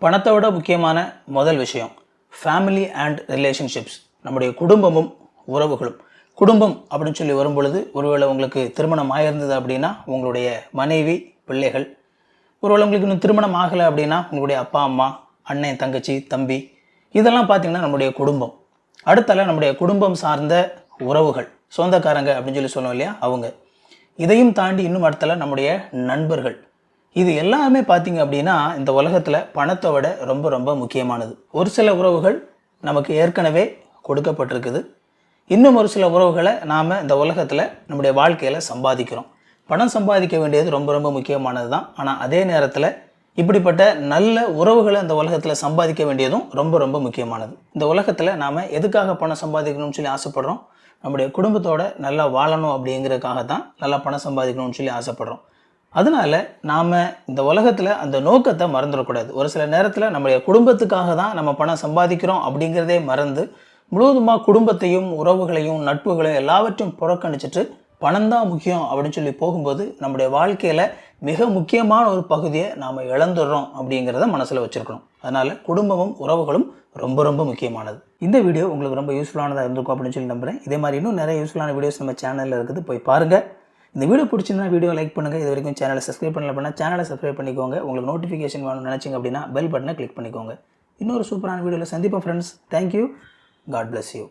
பணத்தை விட முக்கியமான முதல் விஷயம் ஃபேமிலி அண்ட் ரிலேஷன்ஷிப்ஸ். நம்முடைய குடும்பமும் உறவுகளும். குடும்பம் அப்படின்னு சொல்லி வரும்பொழுது, ஒருவேளை உங்களுக்கு திருமணம் ஆகியிருந்தது அப்படின்னா உங்களுடைய மனைவி, பிள்ளைகள். ஒருவேளை உங்களுக்கு இன்னும் திருமணம் ஆகலை அப்படின்னா உங்களுடைய அப்பா, அம்மா, அண்ணன், தங்கச்சி, தம்பி, இதெல்லாம் பார்த்திங்கன்னா நம்முடைய குடும்பம். அடுத்தால நம்முடைய குடும்பம் சார்ந்த உறவுகள், சொந்தக்காரங்க அப்படின்னு சொல்லி சொன்னோம் இல்லையா, அவங்க. இதையும் தாண்டி இன்னும் அடுத்தால நம்முடைய நண்பர்கள். இது எல்லாமே பார்த்திங்க அப்படின்னா இந்த உலகத்தில் பணத்தை விட ரொம்ப ரொம்ப முக்கியமானது. ஒரு சில உறவுகள் நமக்கு ஏற்கனவே கொடுக்கப்பட்டிருக்குது. இன்னும் ஒரு சில உறவுகளை நாம் இந்த உலகத்தில் நம்முடைய வாழ்க்கையில் சம்பாதிக்கிறோம். பணம் சம்பாதிக்க வேண்டியது ரொம்ப ரொம்ப முக்கியமானது தான். ஆனால் அதே நேரத்தில் இப்படிப்பட்ட நல்ல உறவுகளை இந்த உலகத்தில் சம்பாதிக்க வேண்டியதும் ரொம்ப ரொம்ப முக்கியமானது. இந்த உலகத்தில் நாம் எதுக்காக பணம் சம்பாதிக்கணும்னு சொல்லி ஆசைப்படுறோம்? நம்முடைய குடும்பத்தோட நல்லா வாழணும் அப்படிங்கிறதுக்காக தான் நல்லா பணம் சம்பாதிக்கணும்னு சொல்லி ஆசைப்படுறோம். அதனால் நாம் இந்த உலகத்தில் அந்த நோக்கத்தை மறந்துடக்கூடாது. ஒரு சில நேரத்தில் நம்முடைய குடும்பத்துக்காக தான் நம்ம பணம் சம்பாதிக்கிறோம் அப்படிங்கிறதே மறந்து முழுவதுமாக குடும்பத்தையும் உறவுகளையும் நட்புகளையும் எல்லாவற்றையும் புறக்கணிச்சிட்டு பணம் தான் முக்கியம் அப்படின்னு சொல்லி போகும்போது நம்முடைய வாழ்க்கையில் மிக முக்கியமான ஒரு பகுதியை நாம் இழந்துடுறோம் அப்படிங்கிறத மனசில் வச்சுருக்கணும். அதனால் குடும்பமும் உறவுகளும் ரொம்ப ரொம்ப முக்கியமானது. இந்த வீடியோ உங்களுக்கு ரொம்ப யூஸ்ஃபுல்லானதாக இருந்திருக்கும் அப்படின்னு சொல்லி நம்புகிறேன். இதே மாதிரி இன்னும் நிறைய யூஸ்ஃபுல்லான வீடியோஸ் நம்ம சேனலில் இருக்குது, போய் பாருங்கள். இந்த வீடியோ பிடிச்சிருந்தா வீடியோ லைக் பண்ணுங்கள். இது வரைக்கும் சேனலை சப்ஸ்கிரைப் பண்ணல அப்படின்னா சேனலை சப்ஸ்கிரைப் பண்ணிக்கோங்க. உங்களுக்கு நோட்டிஃபிகேஷன் வேணும்னு நினச்சிங்க அப்படின்னா பெல் பட்டனை கிளிக் பண்ணிக்கோங்க. இன்னொரு சூப்பரான வீடியோவில் சந்திப்போம் friends. Thank you. God bless you.